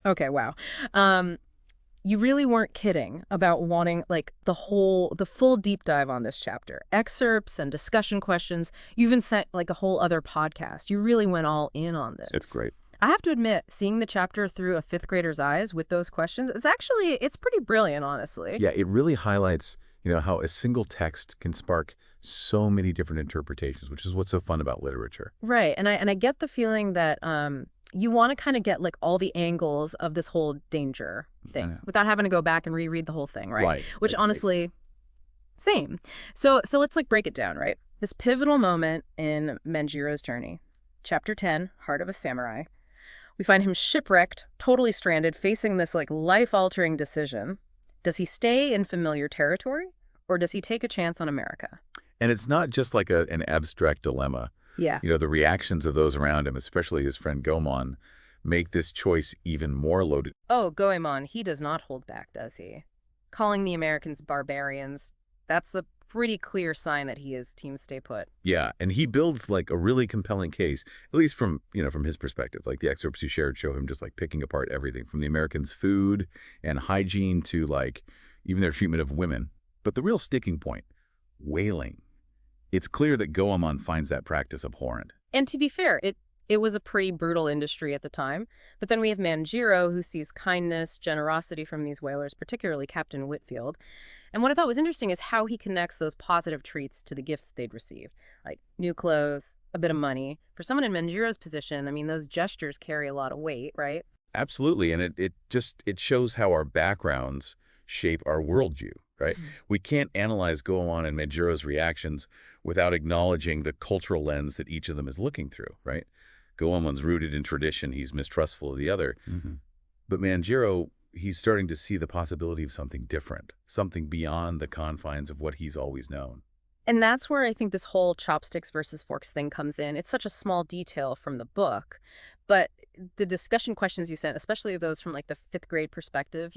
Okay, wow. Um, you really weren't kidding about wanting like the full deep dive on this chapter. Excerpts and discussion questions. You even sent like a whole other podcast. You really went all in on this. It's great. I have to admit, seeing the chapter through a fifth grader's eyes with those questions, it's pretty brilliant, honestly. Yeah, it really highlights, how a single text can spark so many different interpretations, which is what's so fun about literature. Right. And I get the feeling that you want to kind of get like all the angles of this whole danger thing Yeah. without having to go back and reread the whole thing, right? Right. Which honestly, same. So let's like break it down, right? This pivotal moment in Manjiro's journey. Chapter 10, Heart of a Samurai. We find him shipwrecked, totally stranded, facing this like life-altering decision. Does he stay in familiar territory or does he take a chance on America? And it's not just like an abstract dilemma. Yeah. The reactions of those around him, especially his friend Goemon, make this choice even more loaded. Oh, Goemon, he does not hold back, does he? Calling the Americans barbarians, that's a pretty clear sign that he is team stay put. Yeah, and he builds like a really compelling case, at least from his perspective. Like the excerpts you shared show him just like picking apart everything from the Americans' food and hygiene to like even their treatment of women. But the real sticking point, whaling. It's clear that Goemon finds that practice abhorrent. And to be fair, it was a pretty brutal industry at the time. But then we have Manjiro, who sees kindness, generosity from these whalers, particularly Captain Whitfield. And what I thought was interesting is how he connects those positive treats to the gifts they'd received, like new clothes, a bit of money. For someone in Manjiro's position, I mean, those gestures carry a lot of weight, right? Absolutely, and it shows how our backgrounds shape our worldview, right? We can't analyze Goemon and Manjiro's reactions without acknowledging the cultural lens that each of them is looking through, right? Goemon's rooted in tradition, he's mistrustful of the other. But Manjiro, he's starting to see the possibility of something different, something beyond the confines of what he's always known. And that's where I think this whole chopsticks versus forks thing comes in. It's such a small detail from the book, but the discussion questions you sent, especially those from like the fifth grade perspective,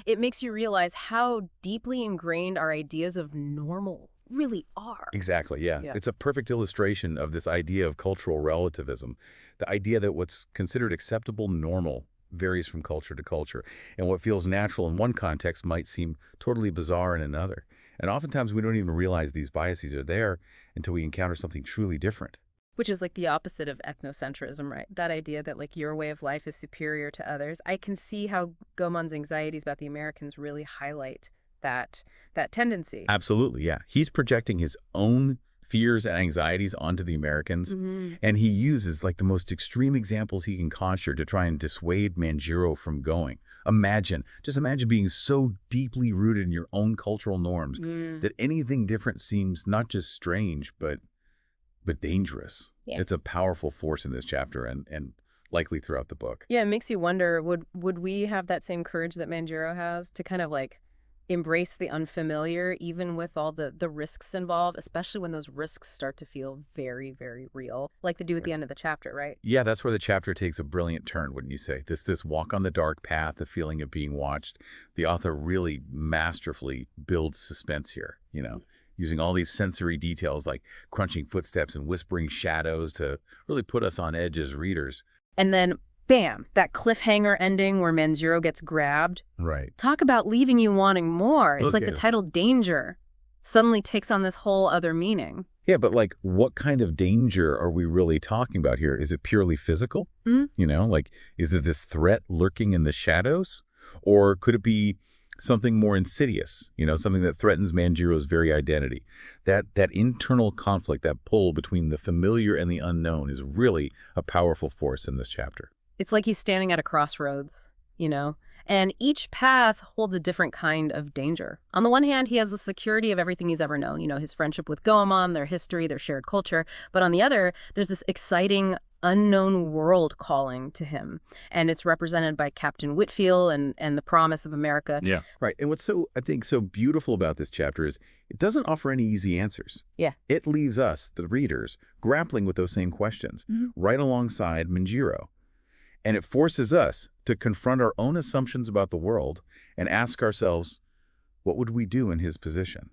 it makes you realize how deeply ingrained our ideas of normal really are. Exactly, yeah. It's a perfect illustration of this idea of cultural relativism, the idea that what's considered acceptable normal varies from culture to culture, and what feels natural in one context might seem totally bizarre in another. And oftentimes we don't even realize these biases are there until we encounter something truly different. Which is like the opposite of ethnocentrism, right? That idea that like your way of life is superior to others. I can see how Goemon's anxieties about the Americans really highlight that tendency. Absolutely, yeah. He's projecting his own fears and anxieties onto the Americans, and he uses like the most extreme examples he can conjure to try and dissuade Manjiro from going. Just imagine being so deeply rooted in your own cultural norms that anything different seems not just strange, but dangerous. Yeah. It's a powerful force in this chapter and likely throughout the book. Yeah, it makes you wonder, would we have that same courage that Manjiro has to kind of like embrace the unfamiliar, even with all the risks involved, especially when those risks start to feel very, very real, like they do at the end of the chapter, right? Yeah, that's where the chapter takes a brilliant turn, wouldn't you say? This walk on the dark path, the feeling of being watched. The author really masterfully builds suspense here, using all these sensory details like crunching footsteps and whispering shadows to really put us on edge as readers. And then bam, that cliffhanger ending where Manjiro gets grabbed. Right. Talk about leaving you wanting more. It's like the title Danger suddenly takes on this whole other meaning. Yeah, but like what kind of danger are we really talking about here? Is it purely physical? Like is it this threat lurking in the shadows? Or could it be something more insidious, something that threatens Manjiro's very identity? That internal conflict, that pull between the familiar and the unknown is really a powerful force in this chapter. It's like he's standing at a crossroads, and each path holds a different kind of danger. On the one hand, he has the security of everything he's ever known, his friendship with Goemon, their history, their shared culture. But on the other, there's this exciting, unknown world calling to him. And it's represented by Captain Whitfield and the promise of America. Yeah. Right. And what's I think, so beautiful about this chapter is it doesn't offer any easy answers. Yeah. It leaves us, the readers, grappling with those same questions right alongside Manjiro. And it forces us to confront our own assumptions about the world and ask ourselves, what would we do in his position?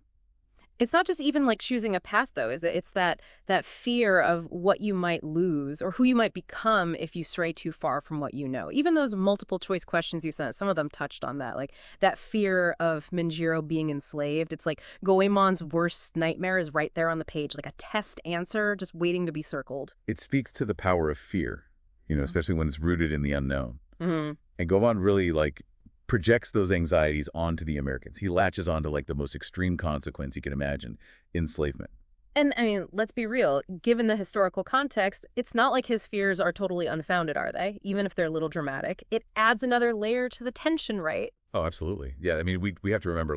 It's not just even like choosing a path, though, is it? It's that fear of what you might lose or who you might become if you stray too far from what you know. Even those multiple choice questions you sent, some of them touched on that, like that fear of Manjiro being enslaved. It's like Goemon's worst nightmare is right there on the page, like a test answer just waiting to be circled. It speaks to the power of fear, especially when it's rooted in the unknown. Hmm. And Goemon really projects those anxieties onto the Americans. He latches onto the most extreme consequence you can imagine, enslavement. And I mean, let's be real, given the historical context, it's not like his fears are totally unfounded, are they? Even if they're a little dramatic. It adds another layer to the tension, right? Oh, absolutely. Yeah, I mean, we have to remember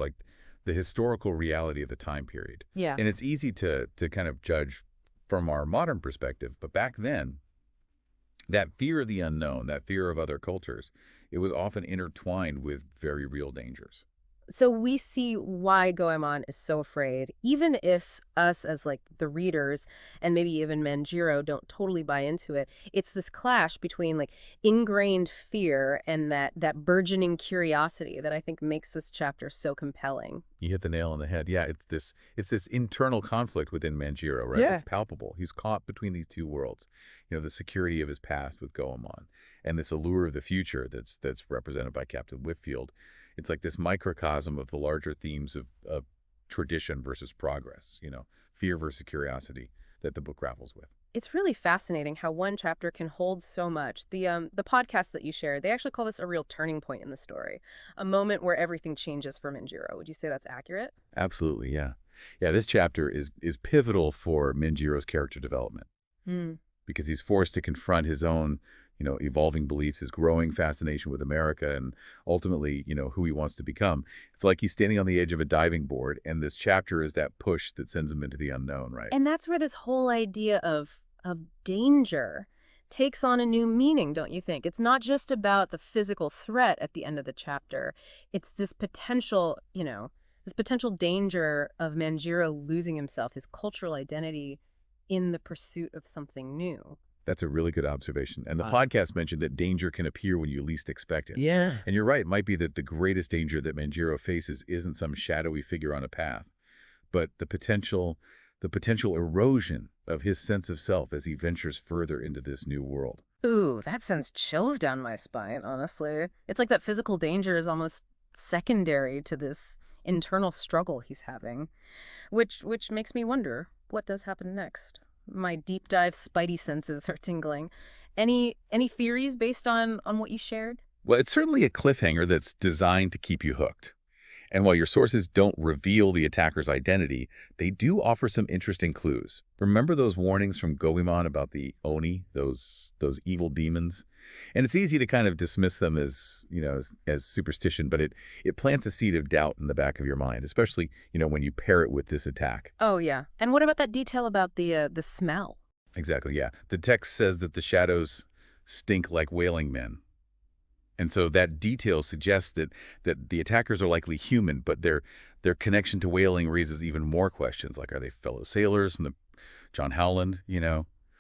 the historical reality of the time period. Yeah. And it's easy to kind of judge from our modern perspective, but back then, that fear of the unknown, that fear of other cultures, it was often intertwined with very real dangers. So we see why Goemon is so afraid, even if us as like the readers and maybe even Manjiro don't totally buy into it. It's this clash between like ingrained fear and that burgeoning curiosity that I think makes this chapter so compelling. You hit the nail on the head. Yeah, it's this internal conflict within Manjiro, right? Yeah. It's palpable. He's caught between these two worlds. The security of his past with Goemon and this allure of the future that's represented by Captain Whitfield. It's like this microcosm of the larger themes of tradition versus progress, fear versus curiosity that the book grapples with. It's really fascinating how one chapter can hold so much. The podcast that you shared, they actually call this a real turning point in the story, a moment where everything changes for Manjiro. Would you say that's accurate? Absolutely, yeah. Yeah, this chapter is pivotal for Manjiro's character development Hmm. because he's forced to confront his own, evolving beliefs, his growing fascination with America, and ultimately, who he wants to become. It's like he's standing on the edge of a diving board, and this chapter is that push that sends him into the unknown, right? And that's where this whole idea of danger takes on a new meaning, don't you think? It's not just about the physical threat at the end of the chapter. It's this potential danger of Manjiro losing himself, his cultural identity in the pursuit of something new. That's a really good observation. And the Wow. podcast mentioned that danger can appear when you least expect it. Yeah. And you're right, it might be that the greatest danger that Manjiro faces isn't some shadowy figure on a path, but the potential erosion of his sense of self as he ventures further into this new world. Ooh, that sends chills down my spine, honestly. It's like that physical danger is almost secondary to this internal struggle he's having, which makes me wonder, what does happen next? My deep dive spidey senses are tingling. Any theories based on what you shared? Well, it's certainly a cliffhanger that's designed to keep you hooked. And while your sources don't reveal the attacker's identity, they do offer some interesting clues. Remember those warnings from Goemon about the Oni, those evil demons? And it's easy to kind of dismiss them as, as superstition, but it plants a seed of doubt in the back of your mind, especially, when you pair it with this attack. Oh, yeah. And what about that detail about the smell? Exactly, yeah. The text says that the shadows stink like wailing men. And so that detail suggests that the attackers are likely human, but their connection to whaling raises even more questions, like are they fellow sailors from the John Howland,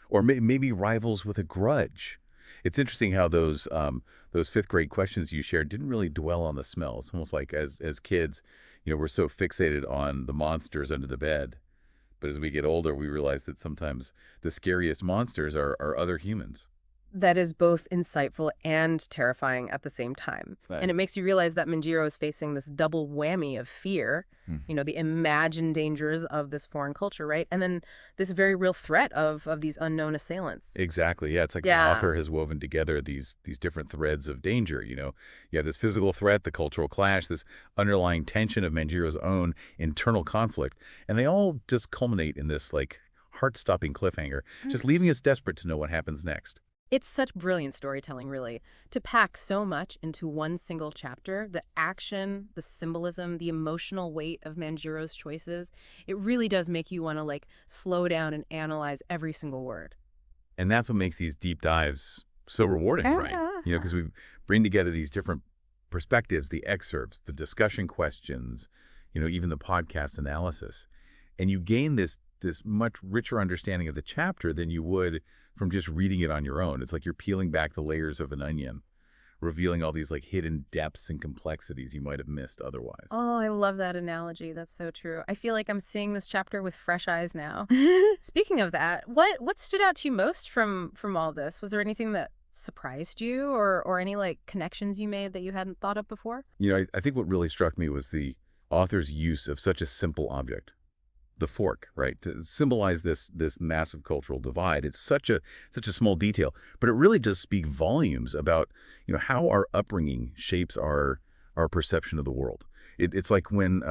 or maybe rivals with a grudge? It's interesting how those fifth grade questions you shared didn't really dwell on the smell. It's almost like as kids, we're so fixated on the monsters under the bed. But as we get older, we realize that sometimes the scariest monsters are other humans. That is both insightful and terrifying at the same time. Right. And it makes you realize that Manjiro is facing this double whammy of fear, the imagined dangers of this foreign culture, right? And then this very real threat of these unknown assailants. Exactly. Yeah, it's like Yeah. the author has woven together these different threads of danger, You have this physical threat, the cultural clash, this underlying tension of Manjiro's own internal conflict, and they all just culminate in this heart-stopping cliffhanger, just leaving us desperate to know what happens next. It's such brilliant storytelling, really, to pack so much into one single chapter. The action, the symbolism, the emotional weight of Manjiro's choices. It really does make you want to slow down and analyze every single word. And that's what makes these deep dives so rewarding, right? Because we bring together these different perspectives, the excerpts, the discussion questions, even the podcast analysis. And you gain this much richer understanding of the chapter than you would from just reading it on your own. It's like you're peeling back the layers of an onion, revealing all these like hidden depths and complexities you might have missed otherwise. Oh, I love that analogy. That's so true. I feel like I'm seeing this chapter with fresh eyes now. Speaking of that, what stood out to you most from all this? Was there anything that surprised you or any like connections you made that you hadn't thought of before? I think what really struck me was the author's use of such a simple object, the fork, right, to symbolize this massive cultural divide. It's such a small detail, but it really does speak volumes about how our upbringing shapes our perception of the world. It's like when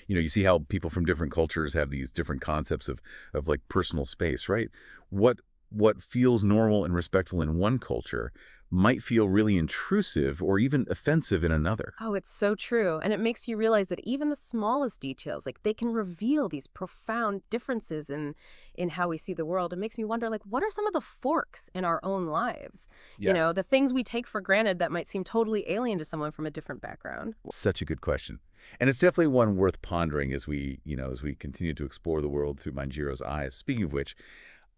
you see how people from different cultures have these different concepts of like personal space, right? What feels normal and respectful in one culture might feel really intrusive or even offensive in another. Oh, it's so true. And it makes you realize that even the smallest details, like they can reveal these profound differences in how we see the world. It makes me wonder, like, what are some of the forks in our own lives? Yeah. The things we take for granted that might seem totally alien to someone from a different background. Such a good question. And it's definitely one worth pondering as we continue to explore the world through Manjiro's eyes. Speaking of which,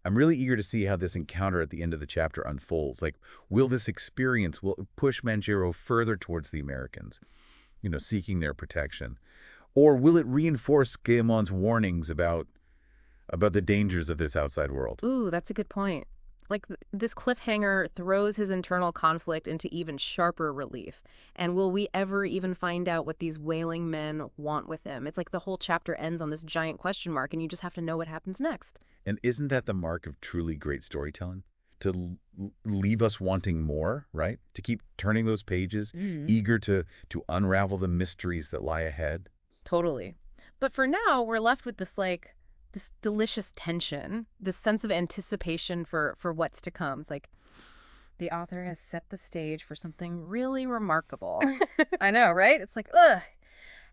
I'm really eager to see how this encounter at the end of the chapter unfolds. Like, will this experience will push Manjiro further towards the Americans, seeking their protection? Or will it reinforce Goemon's warnings about the dangers of this outside world? Ooh, that's a good point. Like this cliffhanger throws his internal conflict into even sharper relief. And will we ever even find out what these wailing men want with him? It's like the whole chapter ends on this giant question mark, and you just have to know what happens next. And isn't that the mark of truly great storytelling? To leave us wanting more, right? To keep turning those pages, eager to unravel the mysteries that lie ahead. Totally. But for now, we're left with this delicious tension, this sense of anticipation for what's to come. It's like the author has set the stage for something really remarkable. I know, right? It's like, ugh,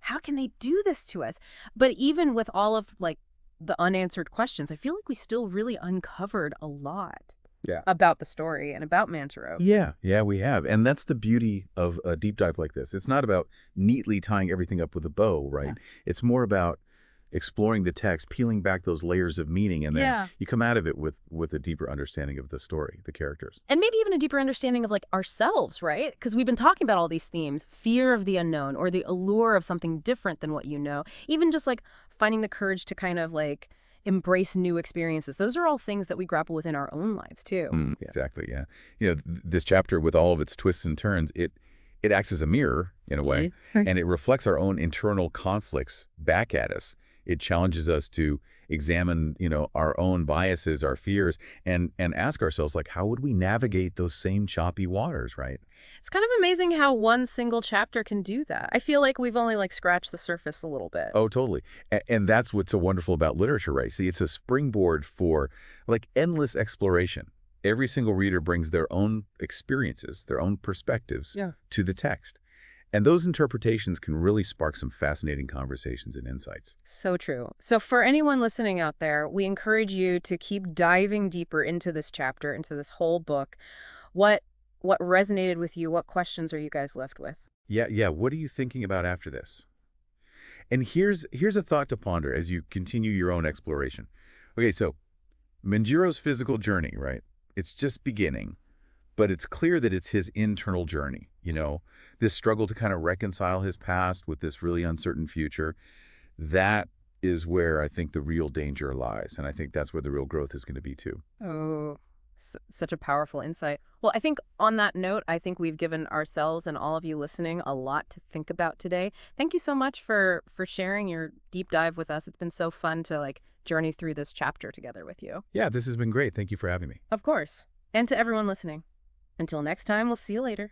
how can they do this to us? But even with all of like the unanswered questions, I feel like we still really uncovered a lot. Yeah. About the story and about Manjiro. Yeah, we have. And that's the beauty of a deep dive like this. It's not about neatly tying everything up with a bow, right? Yeah. It's more about exploring the text, peeling back those layers of meaning, and then you come out of it with a deeper understanding of the story, the characters. And maybe even a deeper understanding of like ourselves, right? Because we've been talking about all these themes, fear of the unknown or the allure of something different than what you know, even just like finding the courage to kind of like embrace new experiences. Those are all things that we grapple with in our own lives too. Exactly, yeah. This chapter with all of its twists and turns, it acts as a mirror in a way, and it reflects our own internal conflicts back at us. It challenges us to examine, our own biases, our fears, and ask ourselves, like, how would we navigate those same choppy waters, right? It's kind of amazing how one single chapter can do that. I feel like we've only like scratched the surface a little bit. Oh, totally. And that's what's so wonderful about literature, right? See, it's a springboard for like endless exploration. Every single reader brings their own experiences, their own perspectives to the text. And those interpretations can really spark some fascinating conversations and insights. So true. So for anyone listening out there, we encourage you to keep diving deeper into this chapter, into this whole book. What resonated with you? What questions are you guys left with? Yeah. What are you thinking about after this? And here's a thought to ponder as you continue your own exploration. Okay, so Manjiro's physical journey, right? It's just beginning. But it's clear that it's his internal journey, this struggle to kind of reconcile his past with this really uncertain future. That is where I think the real danger lies. And I think that's where the real growth is going to be too. Oh, such a powerful insight. Well, I think on that note, I think we've given ourselves and all of you listening a lot to think about today. Thank you so much for sharing your deep dive with us. It's been so fun to like journey through this chapter together with you. Yeah, this has been great. Thank you for having me. Of course. And to everyone listening. Until next time, we'll see you later.